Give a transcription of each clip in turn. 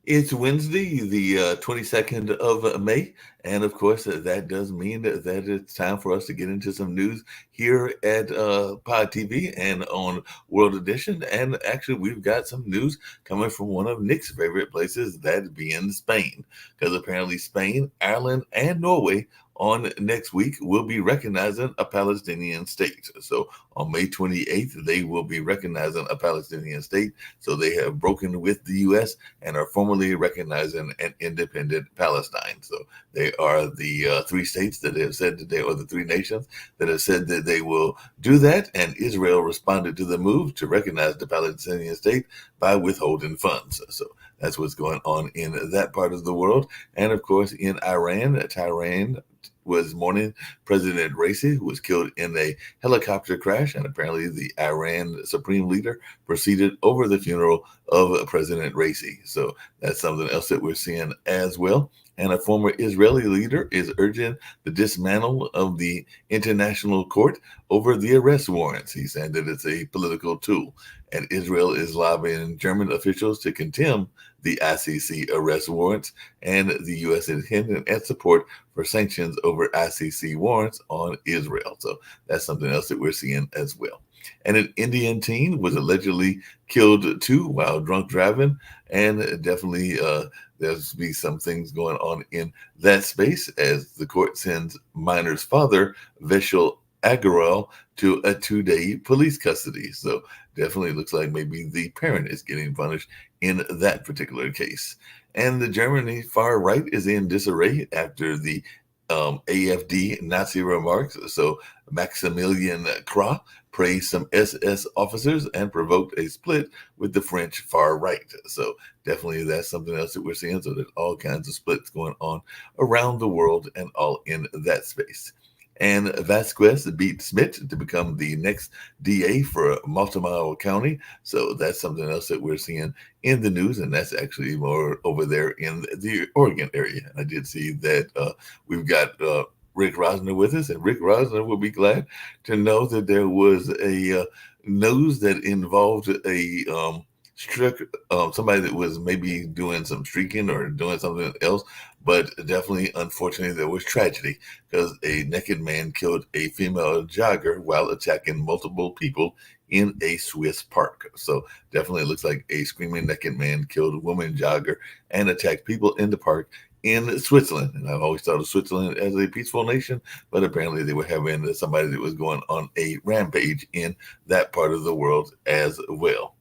It's Wednesday, the 22nd of May. And of course, that does mean that it's time for us to get into some news here at Pod TV and on World Edition. And actually, we've got some news coming from one of Nick's favorite places, that being Spain. Because apparently, Spain, Ireland, and Norway on next week will be recognizing a Palestinian state. So on May 28th, they will be recognizing a Palestinian state. So they have broken with the U.S. and are formally recognizing an independent Palestine. So they are the three states that have said that or the three nations that have said that they will do that. And Israel responded to the move to recognize the Palestinian state by withholding funds. So that's what's going on in that part of the world. And of course, in Tehran was mourning President Raisi, who was killed in a helicopter crash. And apparently the Iran supreme leader proceeded over the funeral of President Raisi. So that's something else that we're seeing as well. And a former Israeli leader is urging the dismantle of the International Court over the arrest warrants. He's saying that it's a political tool. And Israel is lobbying German officials to condemn the ICC arrest warrants, and the U.S. is hinting at support for sanctions over ICC warrants on Israel. So that's something else that we're seeing as well. And an Indian teen was allegedly killed too while drunk driving, and definitely there's be some things going on in that space as the court sends minor's father, Vishal Agarwal, to a 2-day police custody. So definitely looks like maybe the parent is getting punished in that particular case. And the Germany far right is in disarray after the AFD Nazi remarks. So Maximilian Krah praised some SS officers and provoked a split with the French far right. So definitely that's something else that we're seeing. So there's all kinds of splits going on around the world and all in that space. And Vasquez beat Smith to become the next DA for Baltimore County. So that's something else that we're seeing in the news, and that's actually more over there in the Oregon area. I did see that we've got Rick Rosner with us, and Rick Rosner will be glad to know that there was a news that involved a somebody that was maybe doing some streaking or doing something else, but definitely, unfortunately, there was tragedy because a naked man killed a female jogger while attacking multiple people in a Swiss park. So definitely looks like a screaming naked man killed a woman jogger and attacked people in the park in Switzerland. And I've always thought of Switzerland as a peaceful nation, but apparently they were having somebody that was going on a rampage in that part of the world as well.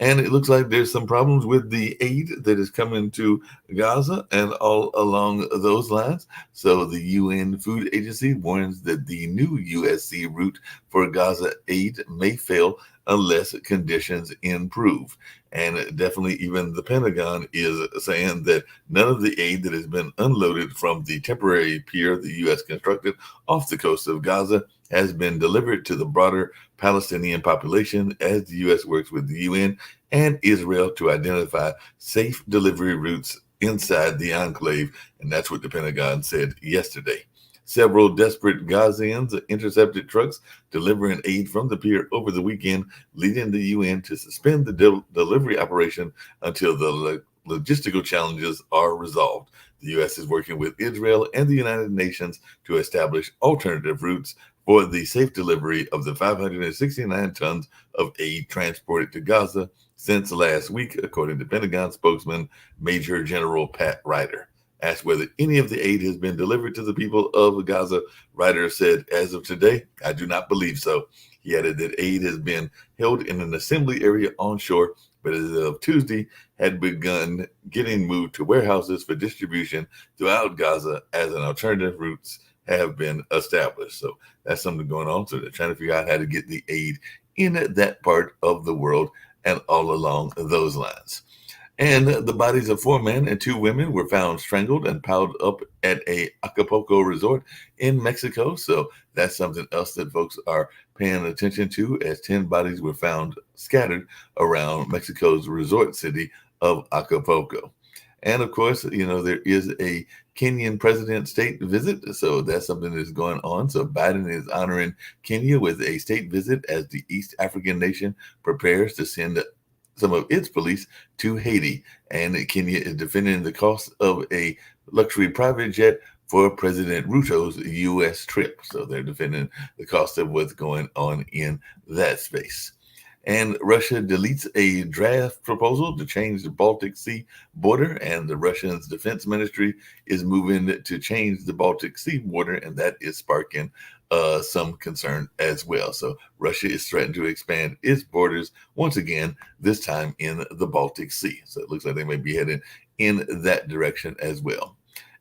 And it looks like there's some problems with the aid that is coming to Gaza and all along those lines. So the UN Food Agency warns that the new USC route for Gaza aid may fail unless conditions improve. And definitely even the Pentagon is saying that none of the aid that has been unloaded from the temporary pier the U.S. constructed off the coast of Gaza has been delivered to the broader Palestinian population as the U.S. works with the UN and Israel to identify safe delivery routes inside the enclave. And that's what the Pentagon said yesterday. Several desperate Gazans intercepted trucks delivering aid from the pier over the weekend, leading the UN to suspend the delivery operation until the logistical challenges are resolved. The U.S. is working with Israel and the United Nations to establish alternative routes for the safe delivery of the 569 tons of aid transported to Gaza since last week, according to Pentagon spokesman Major General Pat Ryder. Asked whether any of the aid has been delivered to the people of Gaza, Ryder said, "As of today, I do not believe so." He added that aid has been held in an assembly area on shore, but as of Tuesday, had begun getting moved to warehouses for distribution throughout Gaza as an alternative routes have been established. So that's something going on. So they're trying to figure out how to get the aid in that part of the world and all along those lines. And the bodies of 4 men and 2 women were found strangled and piled up at a Acapulco resort in Mexico. So that's something else that folks are paying attention to, as 10 bodies were found scattered around Mexico's resort city of Acapulco. And of course, there is a Kenyan president state visit. So that's something that's going on. So Biden is honoring Kenya with a state visit as the East African nation prepares to send some of its police to Haiti. And Kenya is defending the cost of a luxury private jet for President Ruto's U.S. trip. So they're defending the cost of what's going on in that space. And Russia deletes a draft proposal to change the Baltic Sea border, and the Russian defense ministry is moving to change the Baltic Sea border, and that is sparking some concern as well. So Russia is threatening to expand its borders once again, this time in the Baltic Sea. So it looks like they may be heading in that direction as well.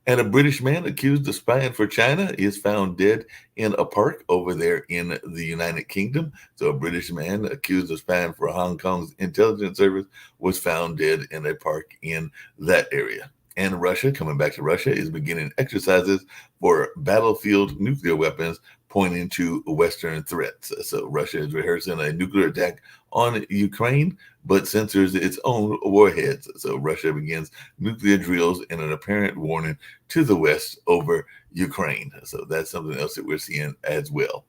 And a British man accused of spying for China is found dead in a park over there in the United Kingdom. So a British man accused of spying for Hong Kong's intelligence service was found dead in a park in that area. And Russia, coming back to Russia, is beginning exercises for battlefield nuclear weapons, pointing to Western threats. So Russia is rehearsing a nuclear attack on Ukraine, but censors its own warheads. So Russia begins nuclear drills in an apparent warning to the West over Ukraine. So that's something else that we're seeing as well.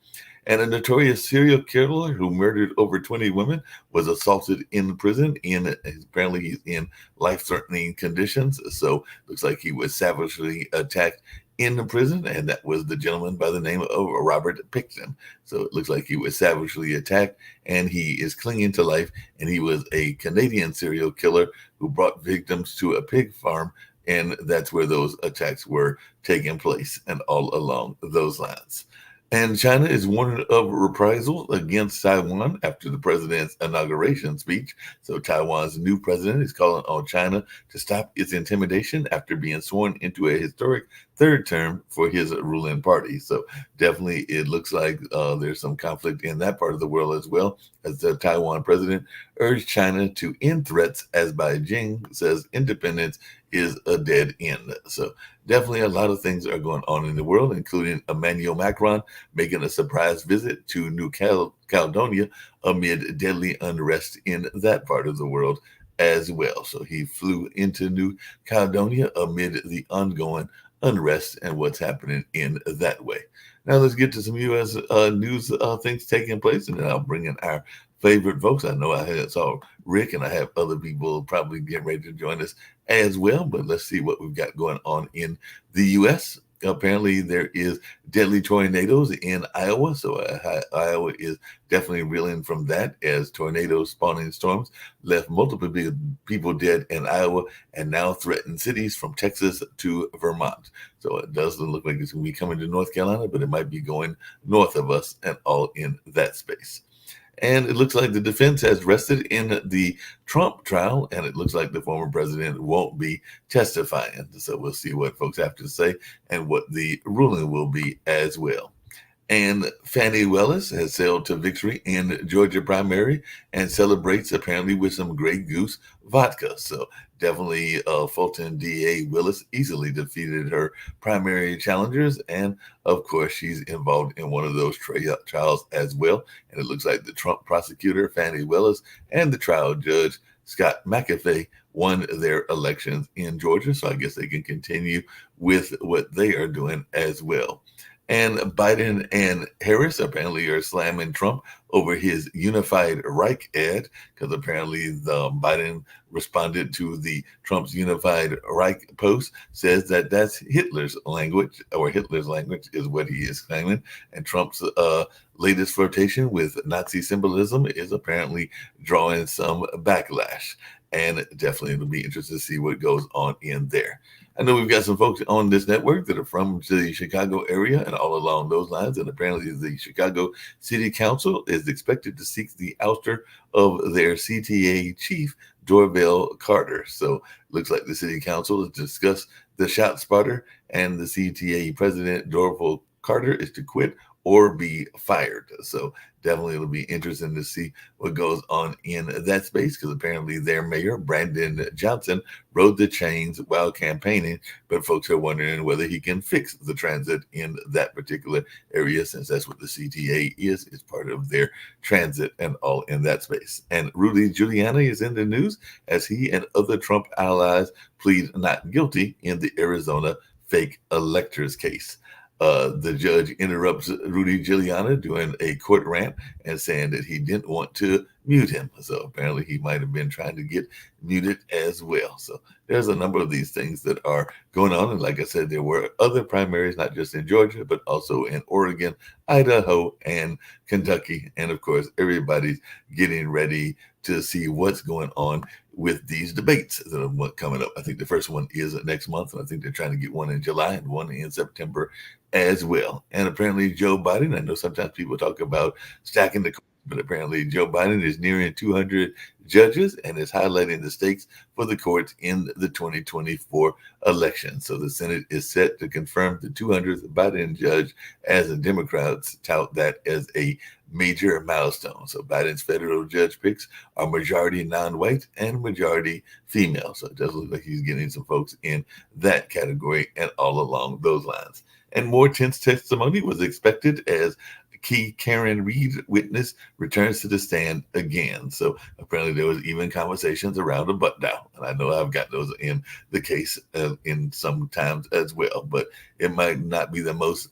And a notorious serial killer who murdered over 20 women was assaulted in prison. Apparently he's in life-threatening conditions. So looks like he was savagely attacked in the prison, and that was the gentleman by the name of Robert Pickton. So it looks like he was savagely attacked, and he is clinging to life. And he was a Canadian serial killer who brought victims to a pig farm, and that's where those attacks were taking place, and all along those lines. And China is warning of reprisal against Taiwan after the president's inauguration speech. So Taiwan's new president is calling on China to stop its intimidation after being sworn into a historic third term for his ruling party. So definitely it looks like there's some conflict in that part of the world as well, as the Taiwan president urged China to end threats, as Beijing says independence is a dead end. So definitely a lot of things are going on in the world, including Emmanuel Macron making a surprise visit to New Caledonia amid deadly unrest in that part of the world as well. So he flew into New Caledonia amid the ongoing unrest and what's happening in that way. Now let's get to some U.S. News things taking place, and then I'll bring in our favorite folks. I know I saw Rick, and I have other people probably getting ready to join us as well, but let's see what we've got going on in the U.S. Apparently there is deadly tornadoes in Iowa, so Iowa is definitely reeling from that, as tornadoes spawning storms left multiple people dead in Iowa and now threaten cities from Texas to Vermont. So it doesn't look like it's going to be coming to North Carolina, but it might be going north of us and all in that space. And it looks like the defense has rested in the Trump trial, and it looks like the former president won't be testifying. So we'll see what folks have to say and what the ruling will be as well. And Fani Willis has sailed to victory in Georgia primary and celebrates apparently with some Grey Goose vodka. So definitely Fulton DA Willis easily defeated her primary challengers. And of course, she's involved in one of those trials as well. And it looks like the Trump prosecutor, Fani Willis, and the trial judge, Scott McAfee, won their elections in Georgia. So I guess they can continue with what they are doing as well. And Biden and Harris apparently are slamming Trump over his unified Reich ad, because apparently Biden responded to the Trump's unified Reich post, says that that's Hitler's language, or Hitler's language is what he is claiming. And Trump's latest flirtation with Nazi symbolism is apparently drawing some backlash. And definitely it'll be interesting to see what goes on in there. I know we've got some folks on this network that are from the Chicago area and all along those lines. And apparently the Chicago City Council is expected to seek the ouster of their CTA chief, Dorvell Carter. So it looks like the City Council has discussed the shot spotter and the CTA president, Dorvell Carter is to quit or be fired. So definitely it'll be interesting to see what goes on in that space, because apparently their mayor, Brandon Johnson, rode the chains while campaigning, but folks are wondering whether he can fix the transit in that particular area, since that's what the CTA is. It's part of their transit and all in that space. And Rudy Giuliani is in the news as he and other Trump allies plead not guilty in the Arizona fake electors case. The judge interrupts Rudy Giuliani doing a court rant and saying that he didn't want to mute him. So apparently he might have been trying to get muted as well. So there's a number of these things that are going on. And like I said, there were other primaries, not just in Georgia, but also in Oregon, Idaho, and Kentucky. And of course, everybody's getting ready to see what's going on with these debates that are coming up. I think the first one is next month, and I think they're trying to get one in July and one in September as well. And apparently Joe Biden, I know sometimes people talk about stacking the, but apparently Joe Biden is nearing 200 judges and is highlighting the stakes for the courts in the 2024 election. So the Senate is set to confirm the 200th Biden judge, as the Democrats tout that as a major milestone. So Biden's federal judge picks are majority non-white and majority female. So it does look like he's getting some folks in that category and all along those lines. And more tense testimony was expected as key Karen Read witness returns to the stand again. So apparently there was even conversations around a butt dial. And I know I've got those in the case in some times as well, but it might not be the most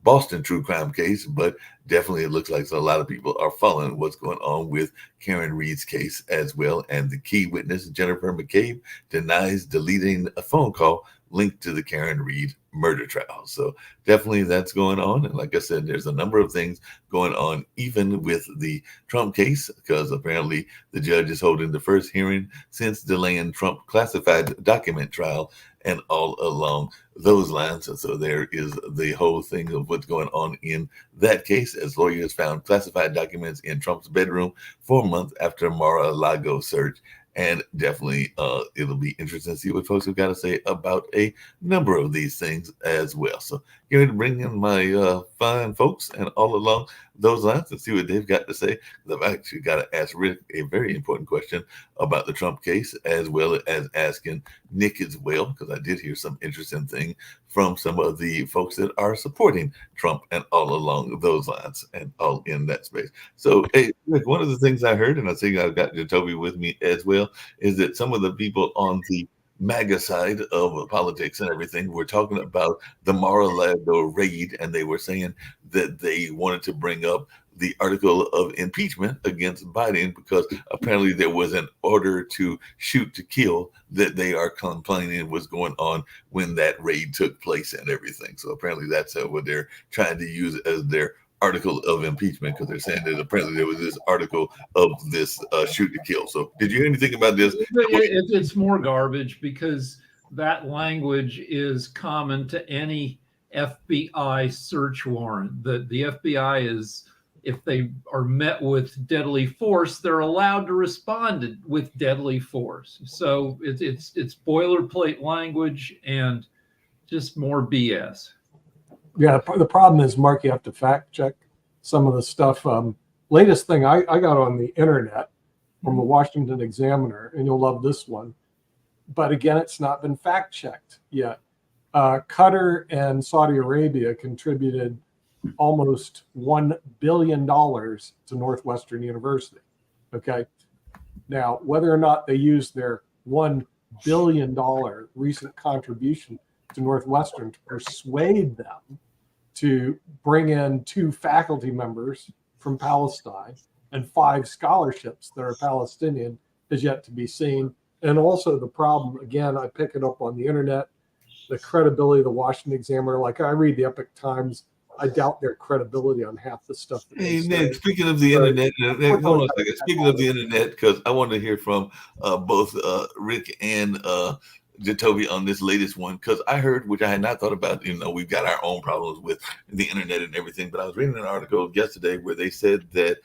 Boston true crime case, but definitely it looks like a lot of people are following what's going on with Karen Read's case as well. And the key witness, Jennifer McCabe, denies deleting a phone call linked to the Karen Read murder trial. So definitely that's going on. And like I said, there's a number of things going on, even with the Trump case, because apparently the judge is holding the first hearing since delaying Trump classified document trial and all along those lines. And so there is the whole thing of what's going on in that case, as lawyers found classified documents in Trump's bedroom 4 months after Mar-a-Lago search. And definitely it'll be interesting to see what folks have got to say about a number of these things as well. So going to bring in my fine folks and all along those lines and see what they've got to say. I've actually got to ask Rick a very important question about the Trump case, as well as asking Nick as well, because I did hear some interesting thing from some of the folks that are supporting Trump and all along those lines and all in that space. So, hey, Rick, one of the things I heard, and I think I've got Jacoby with me as well, is that some of the people on the MAGA side of politics and everything were talking about the Mar-a-Lago raid, and they were saying that they wanted to bring up the article of impeachment against Biden because apparently there was an order to shoot to kill that they are complaining was going on when that raid took place and everything. So apparently that's what they're trying to use as their article of impeachment, because they're saying that apparently there was this article of this shoot to kill. So did you hear anything about this? It's more garbage, because that language is common to any FBI search warrant. The FBI is, if they are met with deadly force, they're allowed to respond with deadly force. So it's boilerplate language and just more BS. Yeah, the problem is, Mark, you have to fact check some of the stuff. Latest thing I got on the internet from the Washington Examiner, and you'll love this one. But again, it's not been fact checked yet. Qatar and Saudi Arabia contributed almost $1 billion to Northwestern University. Okay. Now, whether or not they used their $1 billion recent contribution to Northwestern to persuade them to bring in 2 faculty members from Palestine and 5 scholarships that are Palestinian is yet to be seen. And also the problem, again, I pick it up on the internet, the credibility of the Washington Examiner. Like, I read the Epoch Times, I doubt their credibility on half the stuff. That hey, Nick, speaking of the internet, hold on a second. Speaking of the internet, because I want to hear from both Rick and Jacoby on this latest one, because I heard, which I had not thought about, we've got our own problems with the internet and everything, but I was reading an article yesterday where they said that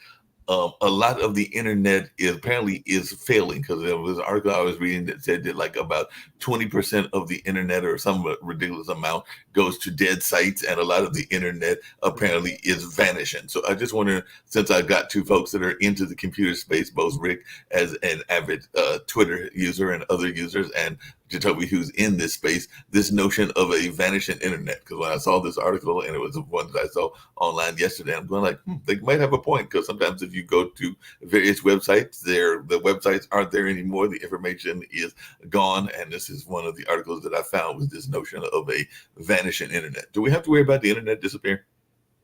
a lot of the internet apparently is failing, because there was an article I was reading that said that like about 20% of the internet or some ridiculous amount goes to dead sites, and a lot of the internet apparently is vanishing. So I just wonder, since I've got two folks that are into the computer space, both Rick as an avid Twitter user and other users, and Jacoby, who's in this space, this notion of a vanishing internet. Because when I saw this article, and it was the one that I saw online yesterday, I'm going like, they might have a point, because sometimes if you go to various websites, the websites aren't there anymore. The information is gone. And this is one of the articles that I found, was this notion of a vanishing internet. Do we have to worry about the internet disappearing?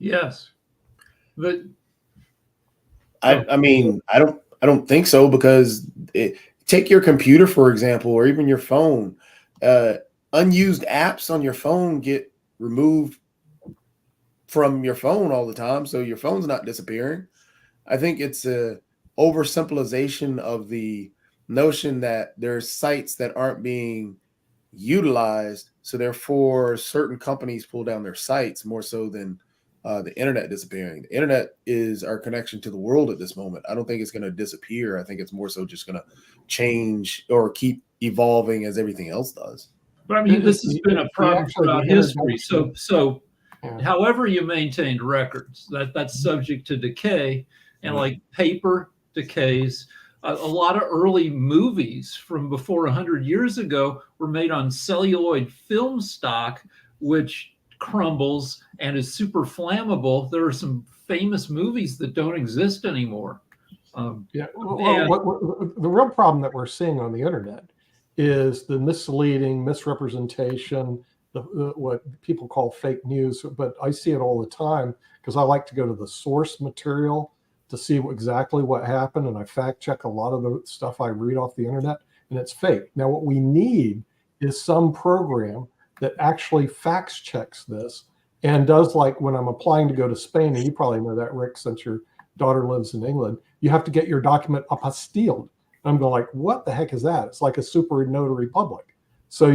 Yes. But I mean, I don't think so, because take your computer, for example, or even your phone. Unused apps on your phone get removed from your phone all the time, so your phone's not disappearing. I think it's a oversimplification of the notion that there's sites that aren't being utilized, so therefore certain companies pull down their sites more so than the internet disappearing. The internet is our connection to the world at this moment. I don't think it's going to disappear. I think it's more so just going to change or keep evolving as everything else does. But I mean, this has been a problem actually throughout the history. So Yeah. however you maintained records, that's subject to decay, and like paper decays. A lot of early movies from before 100 years ago were made on celluloid film stock, which crumbles and is super flammable. There are some famous movies that don't exist anymore. Yeah. And- The real problem that we're seeing on the internet is the misleading, misrepresentation, what people call fake news. But I see it all the time, because I like to go to the source material to see exactly what happened, and I fact check a lot of the stuff I read off the internet, and it's fake. Now, what we need is some program that actually facts checks this and does, like when I'm applying to go to Spain, and you probably know that, Rick, since your daughter lives in England, you have to get your document apostilled. I'm going like, what the heck is that? It's like a super notary public. So,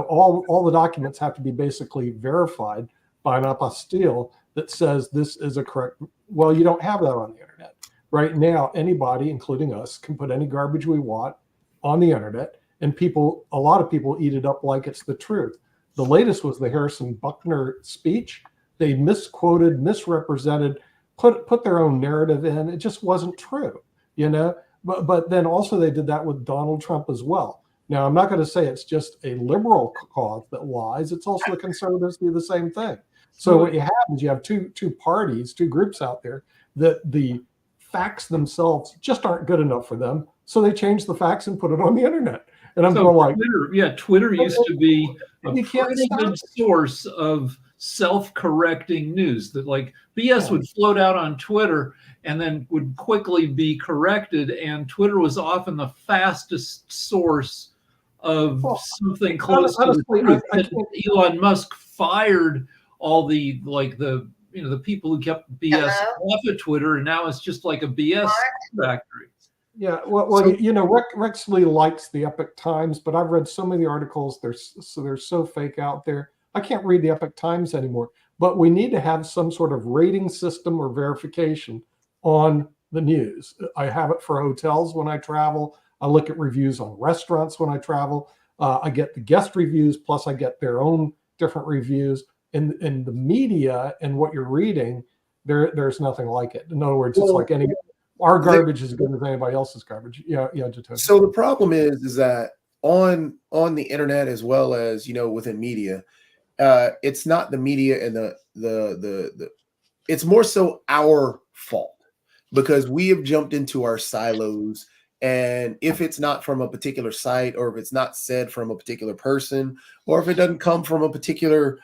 all the documents have to be basically verified by an apostille that says this is a correct. Well, you don't have that on the internet. Right now, anybody, including us, can put any garbage we want on the internet, and a lot of people eat it up like it's the truth. The latest was the Harrison Buckner speech. They misquoted, misrepresented, put their own narrative in. It just wasn't true, But then also they did that with Donald Trump as well. Now, I'm not going to say it's just a liberal cause that lies. It's also the conservatives do the same thing. So what you have is you have two parties, two groups out there that the facts themselves just aren't good enough for them. So they change the facts and put it on the internet. And I'm going like, Twitter used to be a You can't pretty stop good it. source of self-correcting news, that like BS would float out on Twitter and then would quickly be corrected. And Twitter was often the fastest source of something close honestly, to the truth. I can't- Elon Musk fired all the the people who kept BS off of Twitter, and now it's just like a BS factory. Yeah, well, So- Rex Lee likes the Epoch Times, but I've read so many articles. They're so fake out there. I can't read the Epoch Times anymore. But we need to have some sort of rating system or verification on the news. I have it for hotels when I travel. I look at reviews on restaurants when I travel. I get the guest reviews, plus I get their own different reviews. In the media and what you're reading, there's nothing like it. In other words, it's like our garbage is as good as anybody else's garbage. Yeah, Jacoby. So the problem is that on the internet, as well as within media, it's not the media and the it's more so our fault, because we have jumped into our silos. And if it's not from a particular site, or if it's not said from a particular person, or if it doesn't come from a particular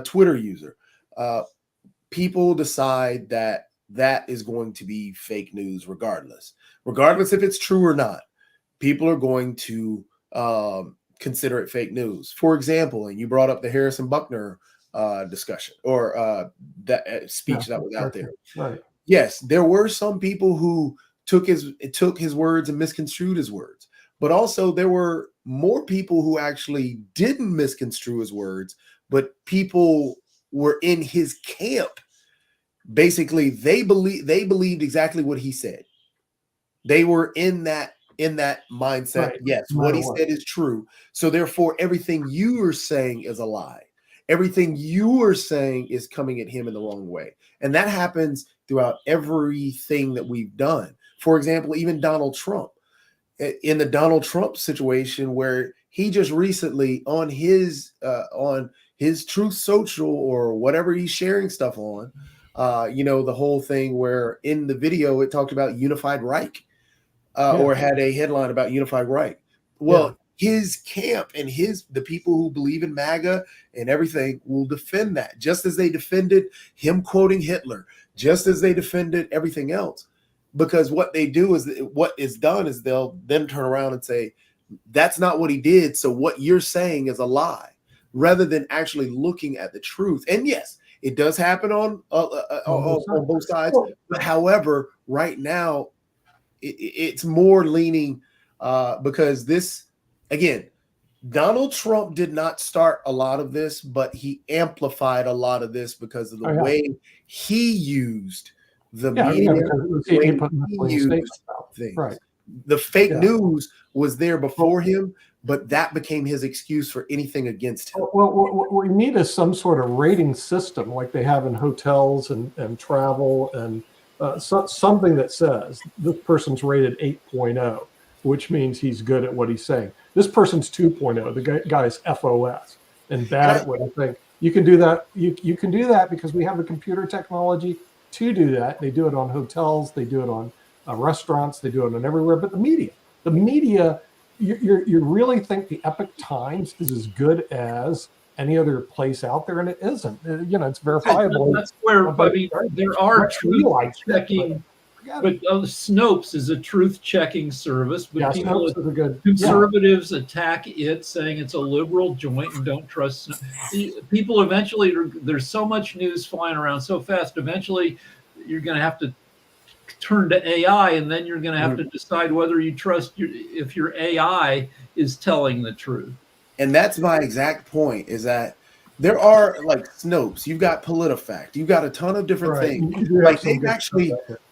Twitter user, people decide that is going to be fake news regardless if it's true or not. People are going to consider it fake news. For example, and you brought up the Harrison Buckner discussion, or that speech that was out there. Right. Yes, there were some people who took his words and misconstrued his words, but also there were more people who actually didn't misconstrue his words, but people were in his camp. Basically, they believed exactly what he said. They were in that mindset. Right. Yes, No what matter he what. said is true. So therefore, everything you are saying is a lie. Everything you are saying is coming at him in the wrong way. And that happens throughout everything that we've done. For example, even Donald Trump. In the Donald Trump situation, where he just recently on his Truth Social or whatever he's sharing stuff on, the whole thing where in the video it talked about unified Reich, or had a headline about unified Reich. Well, his camp and the people who believe in MAGA and everything will defend that, just as they defended him quoting Hitler, just as they defended everything else. Because what they do is, what is done is they'll then turn around and say, that's not what he did, so what you're saying is a lie, rather than actually looking at the truth. And yes, it does happen on both sides. But however, right now, it's more leaning because this, again, Donald Trump did not start a lot of this, but he amplified a lot of this because of the way he used the media. Right. The fake news was there before him, but that became his excuse for anything against him. Well, what we need is some sort of rating system like they have in hotels and travel, and something that says this person's rated 8.0, which means he's good at what he's saying. This person's 2.0. The guy's FOS and bad at what I think. You can do that. You can do that because we have the computer technology to do that. They do it on hotels. They do it on restaurants. They do it on everywhere. But the media, you really think the Epoch Times is as good as any other place out there, and it isn't. It's verifiable. That's where there are truth checking. But Snopes is a truth-checking service, but conservatives attack it, saying it's a liberal joint and don't trust. People eventually, there's so much news flying around so fast, eventually you're going to have to turn to AI, and then you're going to have to decide whether you trust if your AI is telling the truth. And that's my exact point, is that there are, like Snopes, you've got PolitiFact, you've got a ton of different things. Like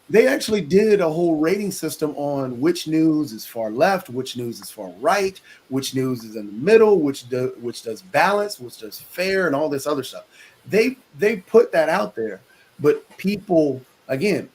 they actually did a whole rating system on which news is far left, which news is far right, which news is in the middle, which does balance, which does fair, and all this other stuff. They put that out there, but people, again,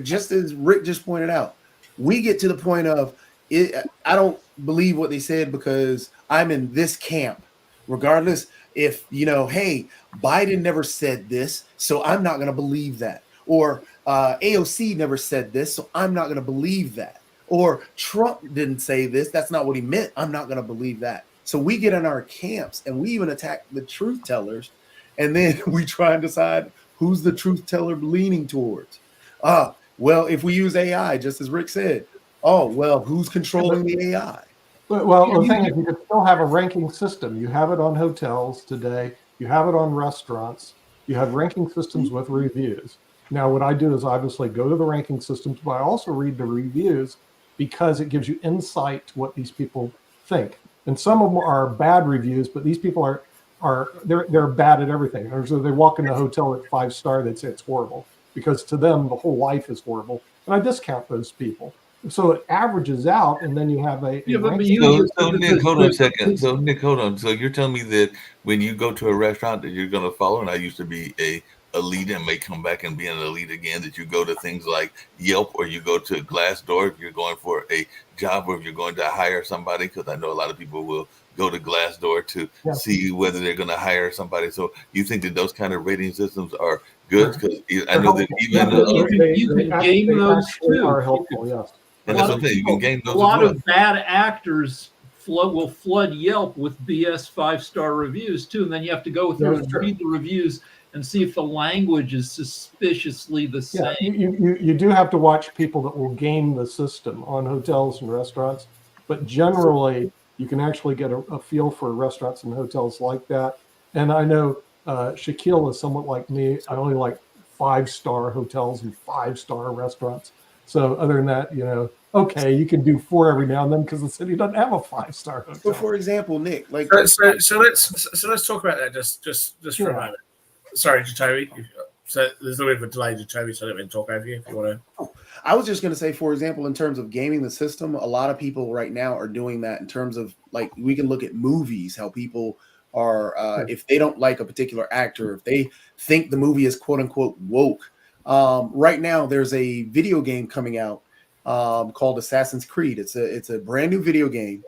just as Rick just pointed out, we get to the point of I don't believe what they said because I'm in this camp, regardless if hey, Biden never said this, so I'm not going to believe that. Or AOC never said this, so I'm not going to believe that. Or Trump didn't say this, that's not what he meant, I'm not going to believe that. So we get in our camps and we even attack the truth tellers, and then we try and decide who's the truth teller leaning towards. Well, if we use AI, just as Rick said, who's controlling the AI? Well, the thing is, you can still have a ranking system. You have it on hotels today. You have it on restaurants. You have ranking systems with reviews. Now, what I do is obviously go to the ranking systems, but I also read the reviews because it gives you insight to what these people think. And some of them are bad reviews, but these people they're bad at everything. Or so they walk in the hotel at 5-star, they'd say it's horrible because to them the whole life is horrible. And I discount those people. So it averages out, and then you have so Nick, hold on a second. So Nick, hold on. So you're telling me that when you go to a restaurant that you're going to follow, and I used to be a elite and may come back and be an elite again, that you go to things like Yelp or you go to Glassdoor if you're going for a job or if you're going to hire somebody, because I know a lot of people will go to Glassdoor to see whether they're going to hire somebody. So you think that those kind of rating systems are good? Because I know that even you can game those too. Are helpful, yes. And that's what I'm saying. You can game those. A lot of bad actors will flood Yelp with BS 5-star reviews too, and then you have to go through and read the reviews and see if the language is suspiciously the same. You do have to watch people that will game the system on hotels and restaurants, but generally you can actually get a feel for restaurants and hotels like that. And I know Shaquille is somewhat like me. I only like 5-star hotels and 5-star restaurants. So other than that, okay, you can do 4 every now and then because the city doesn't have a 5-star hotel. So, for example, Nick, like so let's talk about that just for a moment. Sorry, Jacoby. So there's a bit of a delay, Jacoby, so I don't mean to talk over you if you want to. I was just going to say, for example, in terms of gaming the system, a lot of people right now are doing that in terms of like we can look at movies, how people are if they don't like a particular actor, if they think the movie is quote unquote woke. Right now, there's a video game coming out called Assassin's Creed. It's a brand new video game.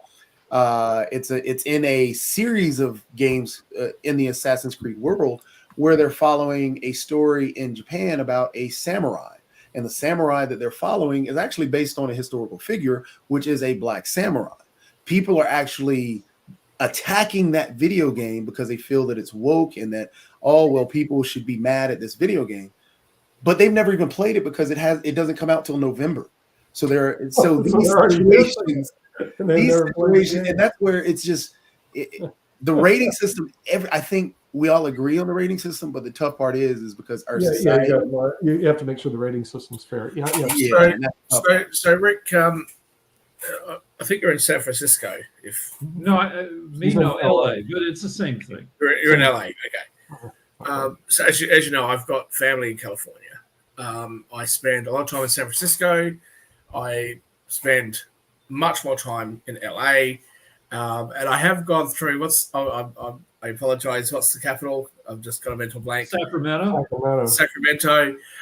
It's in a series of games in the Assassin's Creed world where they're following a story in Japan about a samurai. And the samurai that they're following is actually based on a historical figure, which is a black samurai. People are actually attacking that video game because they feel that it's woke and that, oh, well, people should be mad at this video game. But they've never even played it because it doesn't come out till November. So these situations, and that's where it's just the rating system. I think we all agree on the rating system, but the tough part is because our society. You have to make sure the rating system's fair. So Rick, I think you're in San Francisco. No, LA, but it's the same thing. You're in LA, okay. So as you know, I've got family in California. I spend a lot of time in San Francisco. I spend much more time in LA, and I have gone through I apologize. What's the capital? I've just got a mental blank. Sacramento.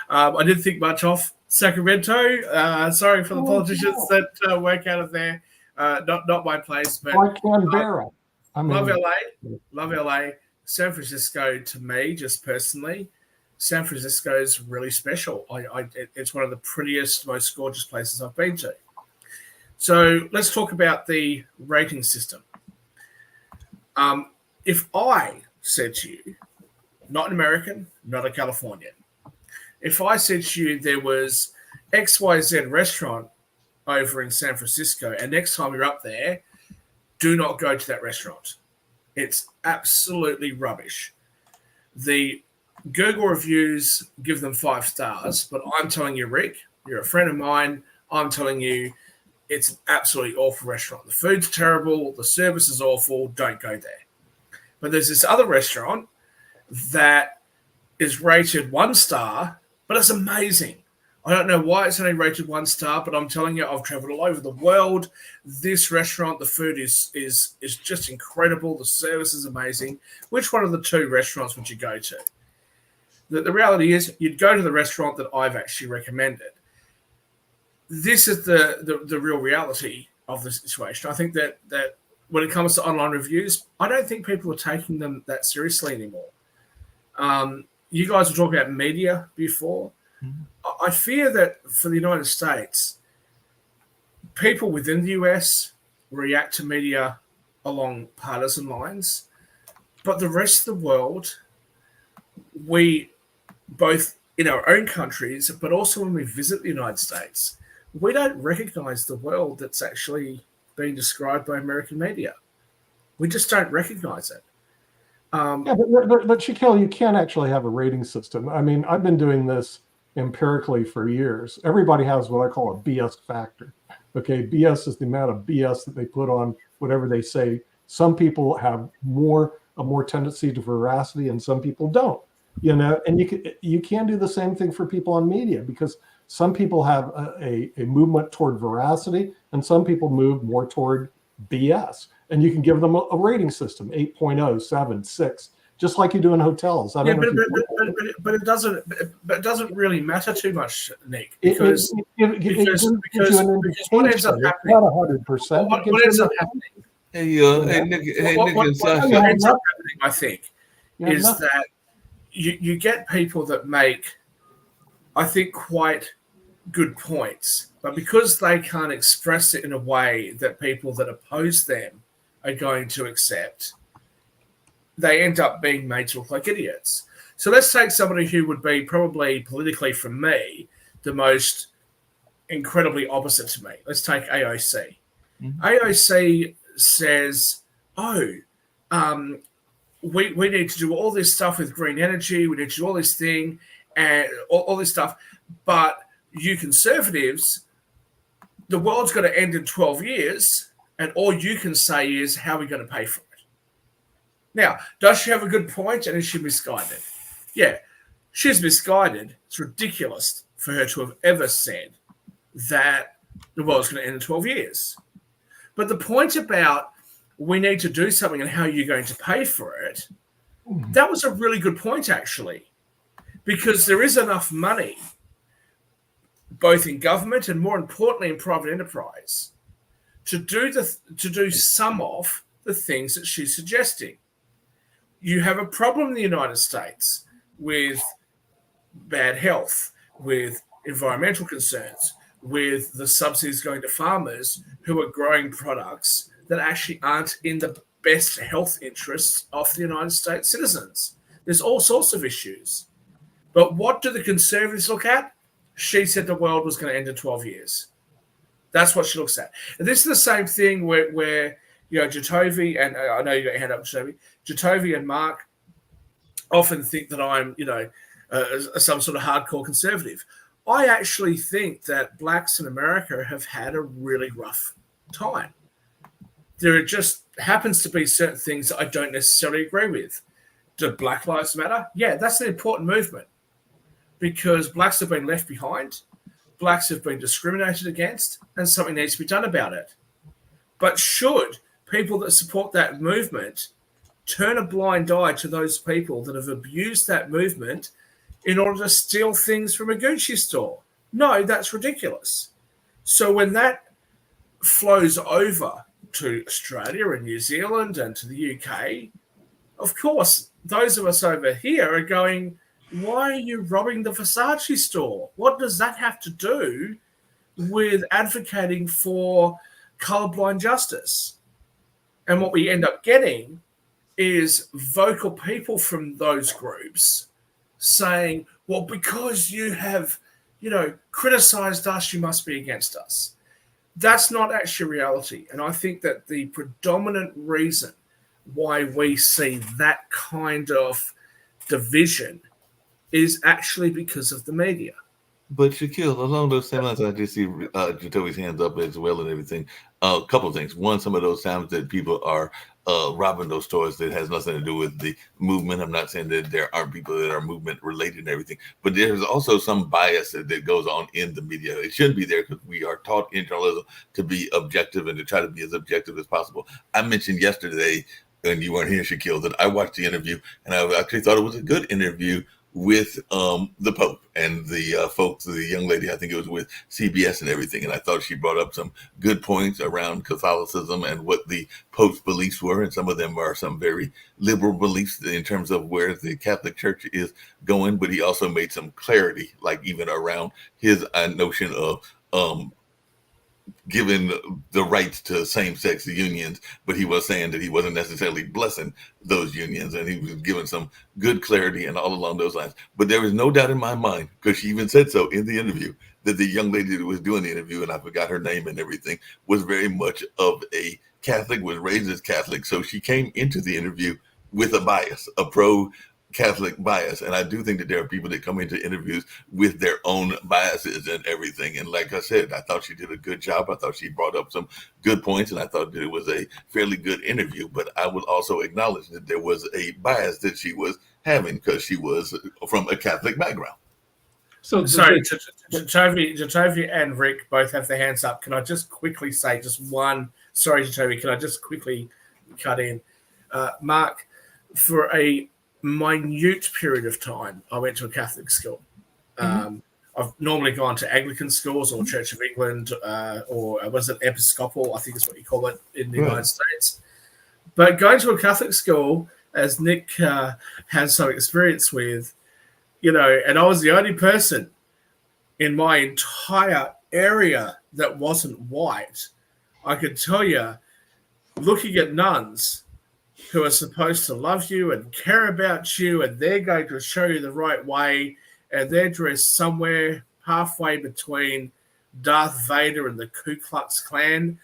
I didn't think much of Sacramento. Sorry for the politicians that work out of there. Not my place, but Canberra. Love LA. San Francisco, to me, just personally, San Francisco is really special. It's one of the prettiest, most gorgeous places I've been to. So let's talk about the rating system. If I said to you, not an American, not a Californian, if I said to you there was XYZ restaurant over in San Francisco, and next time you're up there, do not go to that restaurant. It's absolutely rubbish. The Google reviews give them 5 stars, but I'm telling you, Rick, you're a friend of mine. I'm telling you, it's an absolutely awful restaurant. The food's terrible. The service is awful. Don't go there. But there's this other restaurant that is rated 1 star, but it's amazing. I don't know why it's only rated 1 star, but I'm telling you, I've traveled all over the world. This restaurant, the food is just incredible. The service is amazing. Which one of the 2 restaurants would you go to? The reality is you'd go to the restaurant that I've actually recommended. This is the real reality of the situation. I think that when it comes to online reviews, I don't think people are taking them that seriously anymore. You guys were talking about media before. I fear that for the United States, people within the US react to media along partisan lines, but the rest of the world, we both in our own countries, but also when we visit the United States, we don't recognize the world that's actually being described by American media. We just don't recognize it. But Shaquille, you can't actually have a rating system. I mean, I've been doing this empirically for years. Everybody has what I call a BS factor. Okay, BS is the amount of BS that they put on whatever they say. Some people have a more tendency to veracity, and some people don't. And you can do the same thing for people on media, because some people have a movement toward veracity, and some people move more toward BS. And you can give them a rating system, 8.0, 7, 6, just like you do in hotels. But it doesn't really matter too much, Nick, because what ends up happening? Not 100%. What ends up happening? Nick and Sasha. What ends up happening, I think, is that you get people that make, I think, quite good points, but because they can't express it in a way that people that oppose them are going to accept, they end up being made to look like idiots. So let's take somebody who would be probably politically, from me, the most incredibly opposite to me. Let's take AOC. Mm-hmm. AOC says, we need to do all this stuff with green energy. We need to do all this thing and all this stuff. But you conservatives, the world's going to end in 12 years, and all you can say is, how are we going to pay for it? Now, does she have a good point, and is she misguided? Yeah, she's misguided. It's ridiculous for her to have ever said that the world's going to end in 12 years. But the point about we need to do something and how you're going to pay for it, that was a really good point, actually, because there is enough money, both in government and more importantly in private enterprise, to do some of the things that she's suggesting. You have a problem in the United States with bad health, with environmental concerns, with the subsidies going to farmers who are growing products that actually aren't in the best health interests of the United States citizens. There's all sorts of issues. But what do the Conservatives look at? She said the world was going to end in 12 years. That's what she looks at. And this is the same thing where you know, Jatovi, and I know you got your hand up, Jatovi and Mark often think that I'm, you know, some sort of hardcore conservative. I actually think that blacks in America have had a really rough time. There just happens to be certain things that I don't necessarily agree with. Do Black Lives Matter? Yeah, that's an important movement because blacks have been left behind, blacks have been discriminated against, and something needs to be done about it. But should people that support that movement turn a blind eye to those people that have abused that movement in order to steal things from a Gucci store? No, that's ridiculous. So when that flows over to Australia and New Zealand and to the UK, of course, those of us over here are going, why are you robbing the Versace store? What does that have to do with advocating for colorblind justice? And what we end up getting is vocal people from those groups saying, well, because you have, you know, criticized us, you must be against us. That's not actually reality. And I think that the predominant reason why we see that kind of division is actually because of the media. But Shaquille, along those same lines, I just see Jatovi's hands up as well and everything. A couple of things. One, some of those times that people are robbing those stores, that has nothing to do with the movement. I'm not saying that there aren't people that are movement related and everything, but there's also some bias that goes on in the media. It shouldn't be there because we are taught in journalism to be objective and to try to be as objective as possible. I mentioned yesterday, and you weren't here, Shaquille, that I watched the interview and I actually thought it was a good interview with the Pope and the folks, the young lady, I think it was with CBS and everything. And I thought she brought up some good points around Catholicism and what the Pope's beliefs were. And some of them are some very liberal beliefs in terms of where the Catholic Church is going. But he also made some clarity, like even around his notion of given the rights to same-sex unions, but he was saying that he wasn't necessarily blessing those unions, and he was giving some good clarity and all along those lines. But there is no doubt in my mind, because she even said so in the interview, that the young lady that was doing the interview, and I forgot her name and everything, was very much of a Catholic, was raised as Catholic. So she came into the interview with a bias, a pro-Catholic bias. And I do think that there are people that come into interviews with their own biases and everything. And like I said, I thought she did a good job. I thought she brought up some good points, and I thought that it was a fairly good interview. But I would also acknowledge that there was a bias that she was having because she was from a Catholic background. So Sorry, Jatovi and Rick both have their hands up. Can I just quickly say just one? Sorry, Jatovi, can I just quickly cut in? Mark, for a minute period of time, I went to a Catholic school. I've normally gone to Anglican schools or Church of England or was it Episcopal? I think is what you call it in the United States. But going to a Catholic school, as Nick has some experience with, you know, and I was the only person in my entire area that wasn't white. I could tell you, looking at nuns who are supposed to love you and care about you, and they're going to show you the right way, and they're dressed somewhere halfway between Darth Vader and the Ku Klux Klan.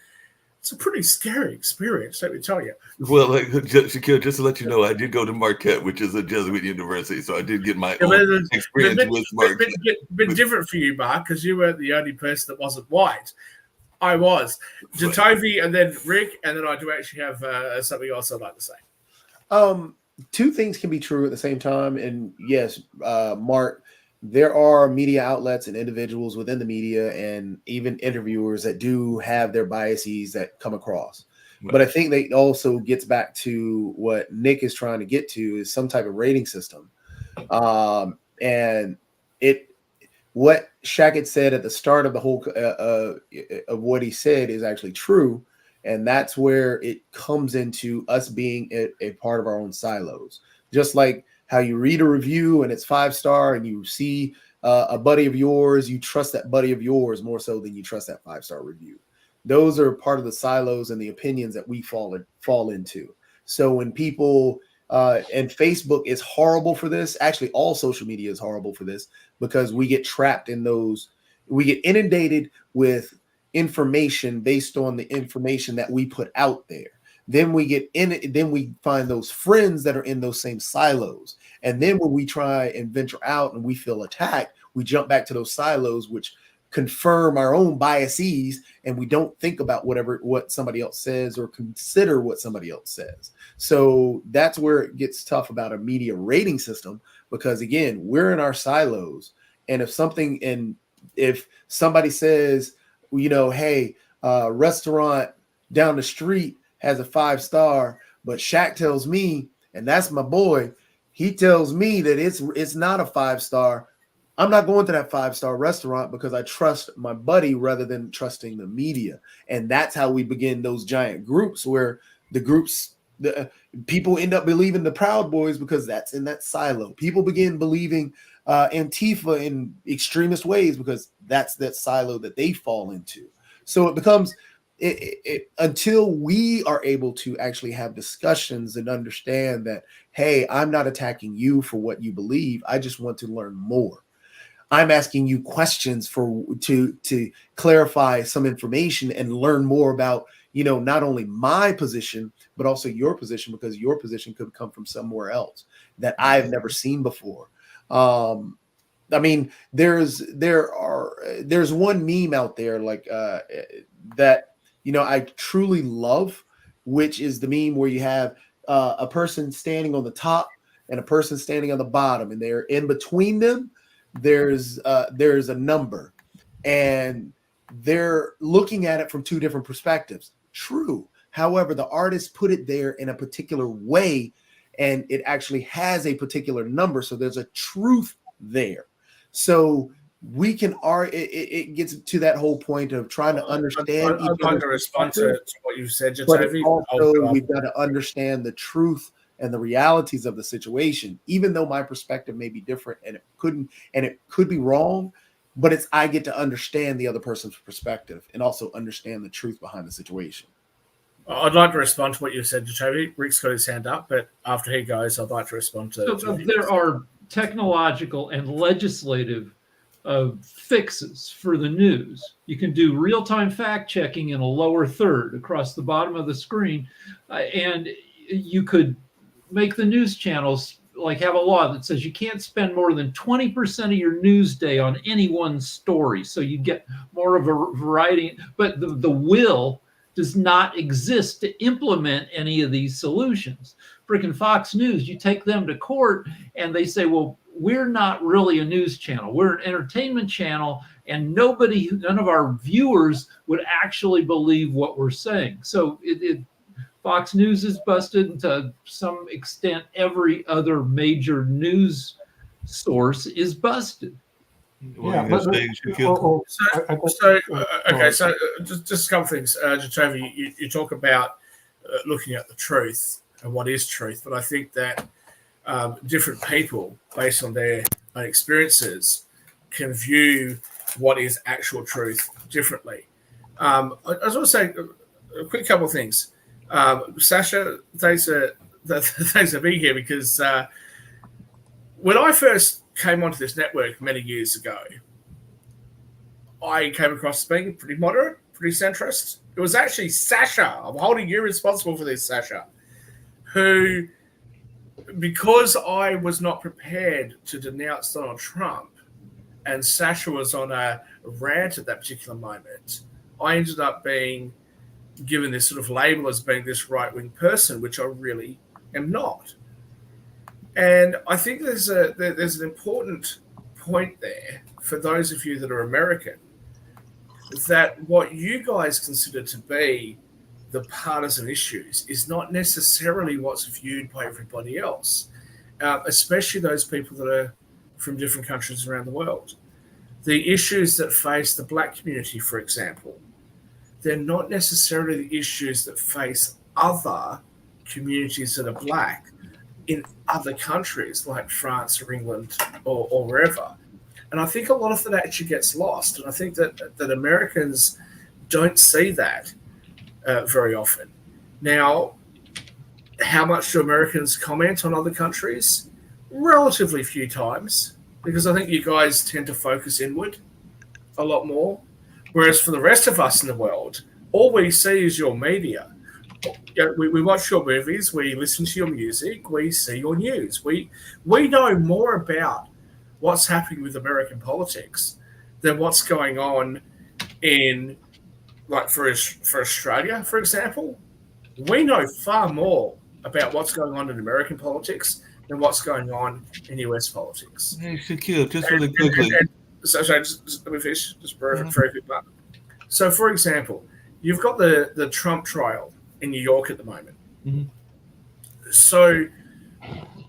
It's a pretty scary experience, let me tell you. Well, like, Shaquille, just to let you know, I did go to Marquette, which is a Jesuit university, so I did get my own experience with Marquette. Bit different for you, Mark, because you weren't the only person that wasn't white. I was. Jatovi and then Rick, and then I do actually have something else I'd like to say. Two things can be true at the same time. And yes, Mark, there are media outlets and individuals within the media and even interviewers that do have their biases that come across. But I think that also gets back to what Nick is trying to get to is some type of rating system. And what Shaq had said at the start of the whole of what he said is actually true. And that's where it comes into us being a part of our own silos. Just like how you read a review and it's 5-star and you see a buddy of yours, you trust that buddy of yours more so than you trust that 5-star review. Those are part of the silos and the opinions that we fall into. So when people and Facebook is horrible for this. Actually, all social media is horrible for this because we get trapped in those. We get inundated with information based on the information that we put out there. Then we get in it. Then we find those friends that are in those same silos. And then when we try and venture out and we feel attacked, we jump back to those silos, which confirm our own biases, and we don't think about what somebody else says or consider what somebody else says. So that's where it gets tough about a media rating system, because again, we're in our silos. And if somebody says, hey, restaurant down the street has a 5-star, but Shaq tells me, and that's my boy, he tells me that it's not a 5-star. I'm not going to that 5-star restaurant because I trust my buddy rather than trusting the media. And that's how we begin those giant groups where the people end up believing the Proud Boys because that's in that silo. People begin believing Antifa in extremist ways because that's that silo that they fall into. So it becomes until we are able to actually have discussions and understand that, hey, I'm not attacking you for what you believe. I just want to learn more. I'm asking you questions to clarify some information and learn more about, not only my position, but also your position, because your position could come from somewhere else that I've never seen before. I mean, there's one meme out there like that, I truly love, which is the meme where you have a person standing on the top and a person standing on the bottom, and they're in between them. There's a number, and they're looking at it from two different perspectives. True. However, the artist put it there in a particular way, and it actually has a particular number. So there's a truth there. So we can it gets to that whole point of trying to understand. I'd like to respond to what you said, but Jatovi. Also, we've got to understand the truth and the realities of the situation, even though my perspective may be different and it could be wrong, but I get to understand the other person's perspective and also understand the truth behind the situation. I'd like to respond to what you said, Jatovi. Rick's got his hand up, but after he goes, I'd like to respond to. So there are technological and legislative fixes for the news. You can do real-time fact-checking in a lower third across the bottom of the screen, and you could make the news channels have a law that says you can't spend more than 20% of your news day on any one story. So you get more of a variety, but the will does not exist to implement any of these solutions. Freaking Fox News, you take them to court and they say, well, we're not really a news channel. We're an entertainment channel, and none of our viewers would actually believe what we're saying. So Fox News is busted, and to some extent, every other major news source is busted. Yeah, so just a couple things. Jatovi, you talk about looking at the truth and what is truth, but I think that different people, based on their own experiences, can view what is actual truth differently. I just want to say a quick couple of things. Sasha, thanks for being here, because when I first came onto this network many years ago, I came across being pretty moderate, pretty centrist. It was actually Sasha, I'm holding you responsible for this, Sasha, who, because I was not prepared to denounce Donald Trump, and Sasha was on a rant at that particular moment, I ended up being given this sort of label as being this right-wing person, which I really am not. And I think there's an important point there for those of you that are American, that what you guys consider to be the partisan issues is not necessarily what's viewed by everybody else, especially those people that are from different countries around the world. The issues that face the black community, for example, they're not necessarily the issues that face other communities that are black in other countries like France or England or wherever. And I think a lot of that actually gets lost. And I think that Americans don't see that very often. Now, how much do Americans comment on other countries? Relatively few times, because I think you guys tend to focus inward a lot more. Whereas for the rest of us in the world, all we see is your media. We watch your movies, we listen to your music, we see your news. We know more about what's happening with American politics than what's going on in, like for Australia, for example. We know far more about what's going on in American politics than what's going on in US politics. Hey, Shaquille, just really quickly. So just let me finish. Just very quick part. So, for example, you've got the Trump trial in New York at the moment. Mhm. So,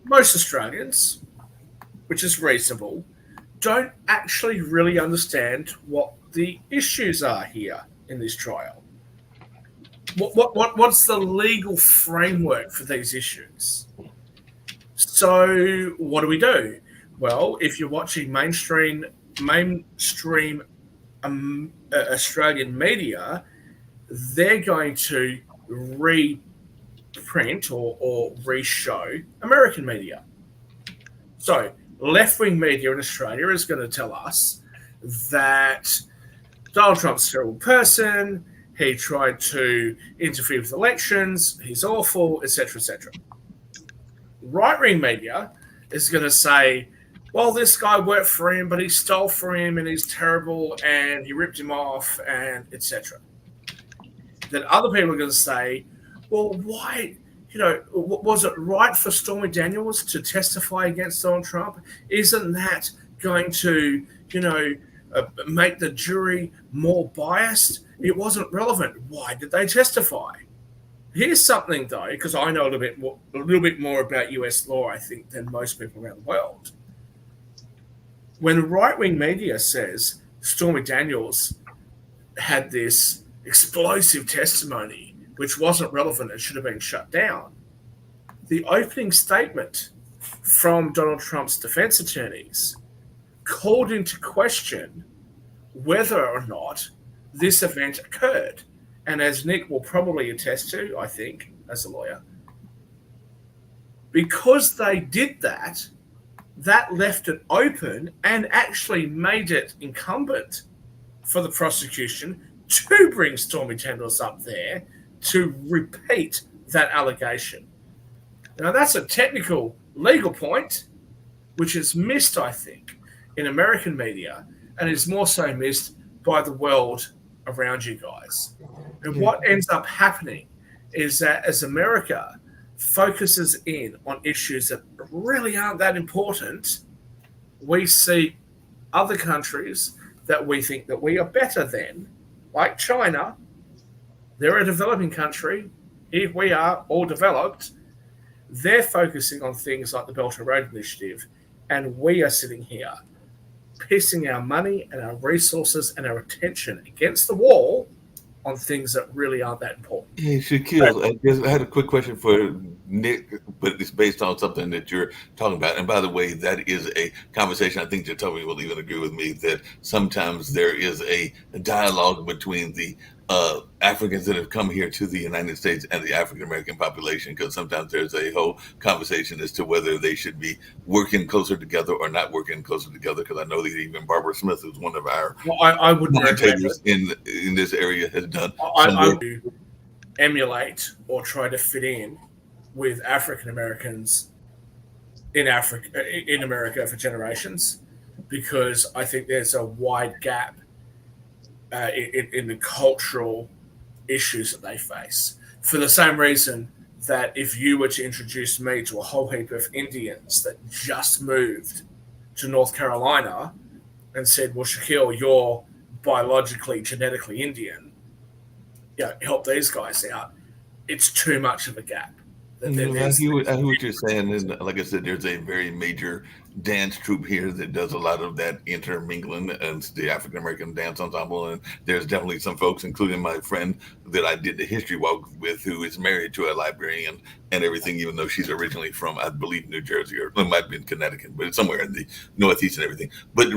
most Australians, which is reasonable, don't actually really understand what the issues are here in this trial. What's the legal framework for these issues? So, what do? Well, if you're watching mainstream Australian media, they're going to reprint or re-show American media. So left-wing media in Australia is going to tell us that Donald Trump's a terrible person, he tried to interfere with elections, he's awful, etc., etc. Right-wing media is going to say, well, this guy worked for him, but he stole from him and he's terrible and he ripped him off and etc. Then other people are going to say, well, why, was it right for Stormy Daniels to testify against Donald Trump? Isn't that going to, make the jury more biased? It wasn't relevant. Why did they testify? Here's something, though, because I know a little bit more about US law, I think, than most people around the world. When right-wing media says Stormy Daniels had this explosive testimony which wasn't relevant and should have been shut down, the opening statement from Donald Trump's defense attorneys called into question whether or not this event occurred. And as Nick will probably attest to, I think, as a lawyer, because they did that, that left it open and actually made it incumbent for the prosecution to bring Stormy Daniels up there to repeat that allegation. Now, that's a technical legal point, which is missed, I think, in American media, and is more so missed by the world around you guys. And what ends up happening is that as America focuses in on issues that really aren't that important, we see other countries that we think that we are better than, like China. They're a developing country. Here we are all developed. They're focusing on things like the Belt and Road Initiative, and we are sitting here pissing our money and our resources and our attention against the wall on things that really aren't that important. Hey, Shaquille, I had a quick question for Nick, but it's based on something that you're talking about. And by the way, that is a conversation I think Jatomi will even agree with me that sometimes there is a dialogue between the Africans that have come here to the United States and the African American population, because sometimes there's a whole conversation as to whether they should be working closer together or not working closer together. Because I know that even Barbara Smith, who's one of our I would commentators in this area, has done. I would emulate or try to fit in with African Americans in America for generations, because I think there's a wide gap in the cultural issues that they face. For the same reason that if you were to introduce me to a whole heap of Indians that just moved to North Carolina and said, well, Shaquille, you're biologically, genetically Indian. Help these guys out. It's too much of a gap. I hear what you're saying, and like I said, there's a very major dance troupe here that does a lot of that intermingling, and the African American Dance Ensemble. And there's definitely some folks, including my friend that I did the history walk with, who is married to a librarian and everything, even though she's originally from, I believe, New Jersey, or it might be in Connecticut, but it's somewhere in the Northeast and everything. But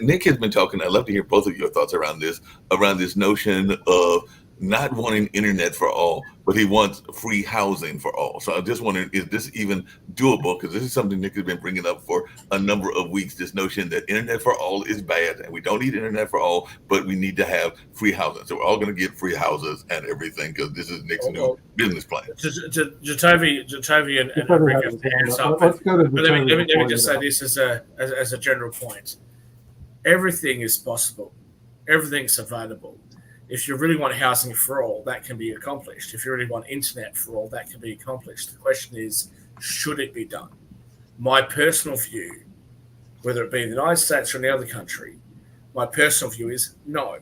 Nick has been talking. I'd love to hear both of your thoughts around this notion of not wanting internet for all, but he wants free housing for all. So I'm just wondering, is this even doable? Because this is something Nick has been bringing up for a number of weeks, this notion that internet for all is bad and we don't need internet for all, but we need to have free housing. So we're all going to get free houses and everything, because this is Nick's new business plan. Jatovi and Rick have to something. But let me just say this as a general point. Everything is possible. Everything's available. If you really want housing for all, that can be accomplished. If you really want internet for all, that can be accomplished. The question is, should it be done? My personal view, whether it be in the United States or any other country, my personal view is no.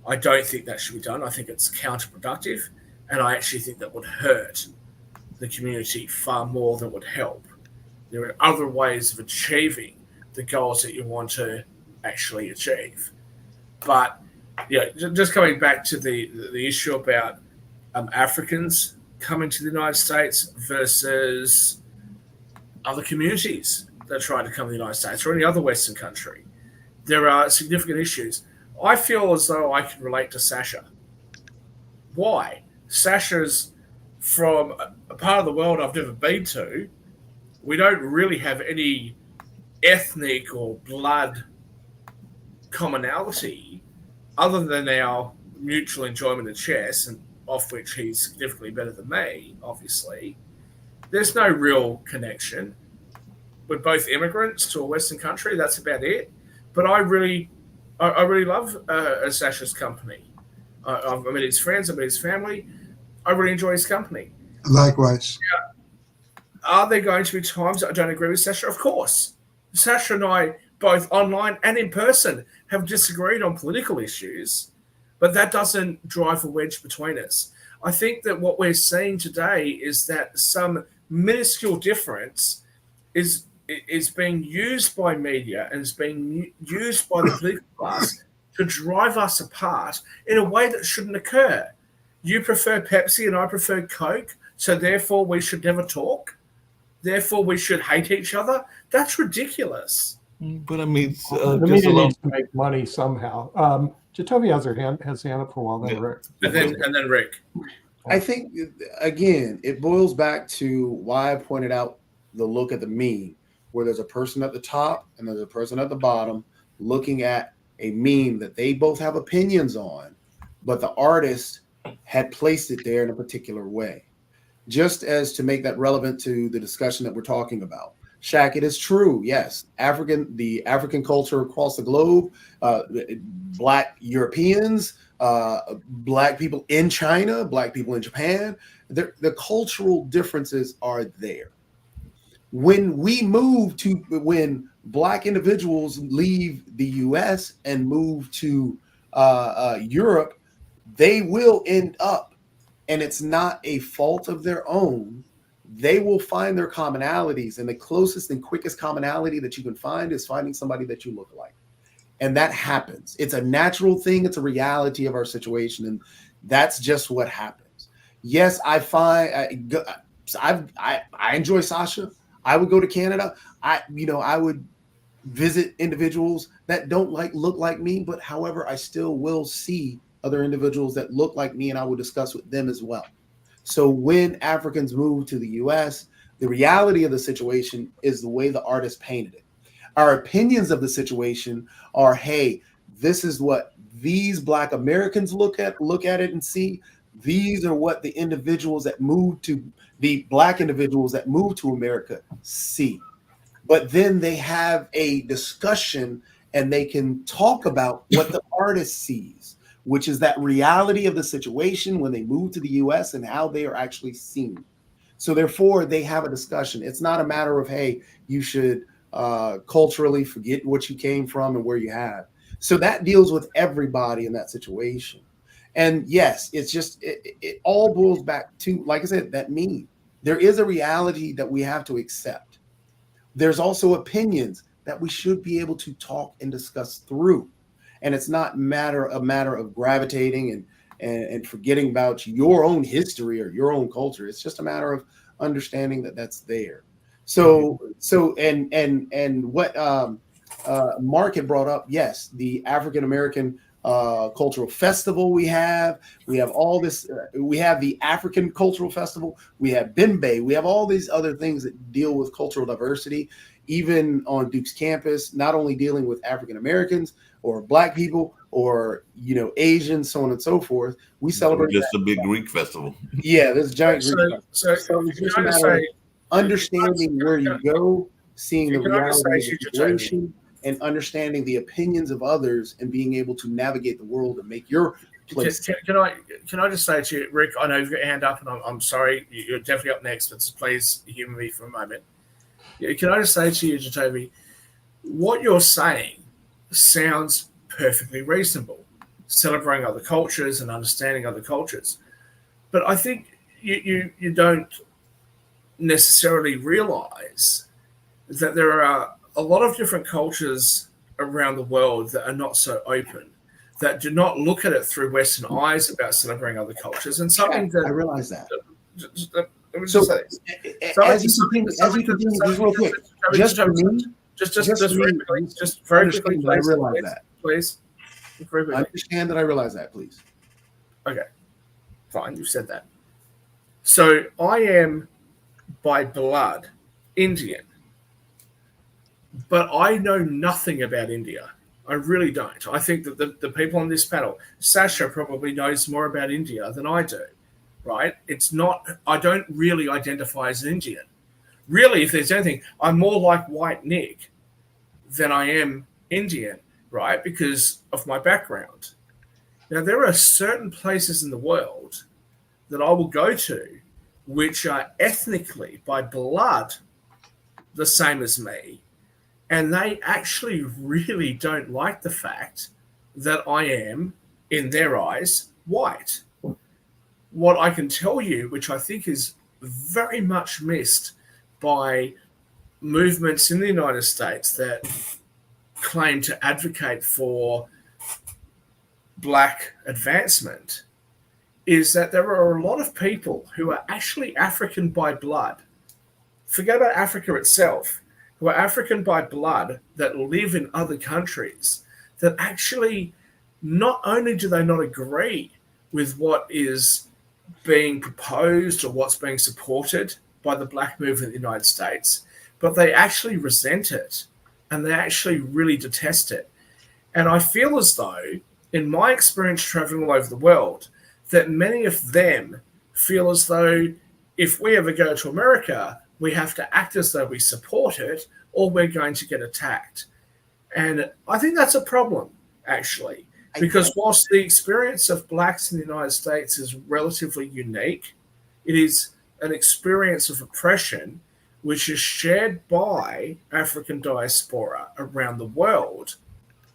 I don't think that should be done. I think it's counterproductive, and I actually think that would hurt the community far more than it would help. There are other ways of achieving the goals that you want to actually achieve. But just coming back to the issue about Africans coming to the United States versus other communities that try to come to the United States or any other Western country, there are significant issues. I feel as though I can relate to Sasha. Why? Sasha's from a part of the world I've never been to. We don't really have any ethnic or blood commonality other than our mutual enjoyment of chess, and off which he's significantly better than me, obviously. There's no real connection. We're both immigrants to a Western country. That's about it. But I really love Sasha's company. I've met his friends. I've met his family. I really enjoy his company. Likewise. Are there going to be times I don't agree with Sasha? Of course. Sasha and I, both online and in person, have disagreed on political issues, but that doesn't drive a wedge between us. I think that what we're seeing today is that some minuscule difference is being used by media and is being used by the political class to drive us apart in a way that shouldn't occur. You prefer Pepsi and I prefer Coke, so therefore we should never talk? Therefore we should hate each other? That's ridiculous. But I mean, the media needs to make money somehow. Jatovi has hand up for a while. Then Rick. And then Rick. I think, again, it boils back to why I pointed out the look at the meme, where there's a person at the top and there's a person at the bottom looking at a meme that they both have opinions on, but the artist had placed it there in a particular way. Just as to make that relevant to the discussion that we're talking about. Shaq, it is true, yes. The African culture across the globe, Black Europeans, Black people in China, Black people in Japan, the cultural differences are there. When Black individuals leave the US and move to Europe, they will end up, and it's not a fault of their own, they will find their commonalities, and the closest and quickest commonality that you can find is finding somebody that you look like. And that happens. It's a natural thing. It's a reality of our situation. And that's just what happens. Yes, I enjoy Sasha. I would go to Canada. I would visit individuals that don't look like me, but however, I still will see other individuals that look like me, and I will discuss with them as well. So when Africans move to the US, the reality of the situation is the way the artist painted it. Our opinions of the situation are, hey, this is what these Black Americans look at it and see. These are what the Black individuals that move to America see. But then they have a discussion and they can talk about what the artist sees, which is that reality of the situation when they move to the US and how they are actually seen. So therefore, they have a discussion. It's not a matter of, hey, you should culturally, forget what you came from and where you have. So that deals with everybody in that situation. And yes, it's just, it all boils back to, like I said, that meme. There is a reality that we have to accept. There's also opinions that we should be able to talk and discuss through. And it's not a matter of gravitating and forgetting about your own history or your own culture. It's just a matter of understanding that that's there. So and what Mark had brought up, yes, the African American cultural festival we have all this, we have the African Cultural Festival, we have Bimbe, we have all these other things that deal with cultural diversity, even on Duke's campus, not only dealing with African Americans or Black people or, Asians, so on and so forth. We celebrate just a big Greek festival. Yeah, this giant So, Greek so, festival. So it's just a can I matter of say- understanding where you go, seeing the Can I just reality say, of the Tony? situation, and understanding the opinions of others and being able to navigate the world and make your place. Can I just say to you, Rick? I know you've got your hand up, and I'm sorry, you're definitely up next, but just please humor me for a moment. Can I just say to you, Jacoby, what you're saying sounds perfectly reasonable, celebrating other cultures and understanding other cultures, but I think you don't necessarily realize that there are a lot of different cultures around the world that are not so open, that do not look at it through Western eyes about celebrating other cultures, and something I that. realize that. Let me So, just say this. as you continue, just real quick, just for me, just just very me, quickly, just very quickly, understand that I please, realize please, that. please, very quickly. Understand that I realize that, please. Okay, fine, you've said that. So I am by blood Indian, but I know nothing about India. I really don't. I think that the people on this panel, Sasha probably knows more about India than I do, right? It's not, I don't really identify as an Indian. Really, if there's anything, I'm more like White Nick than I am Indian, right? Because of my background. Now, there are certain places in the world that I will go to which are ethnically, by blood, the same as me. And they actually really don't like the fact that I am, in their eyes, white. What I can tell you, which I think is very much missed by movements in the United States that claim to advocate for Black advancement, is that there are a lot of people who are actually African by blood. Forget about Africa itself, who are African by blood that live in other countries, that actually not only do they not agree with what is being proposed or what's being supported by the Black movement in the United States, but they actually resent it and they actually really detest it. And I feel as though, in my experience traveling all over the world, that many of them feel as though if we ever go to America, we have to act as though we support it or we're going to get attacked. And I think that's a problem, actually, because whilst the experience of Blacks in the United States is relatively unique, it is an experience of oppression which is shared by African diaspora around the world.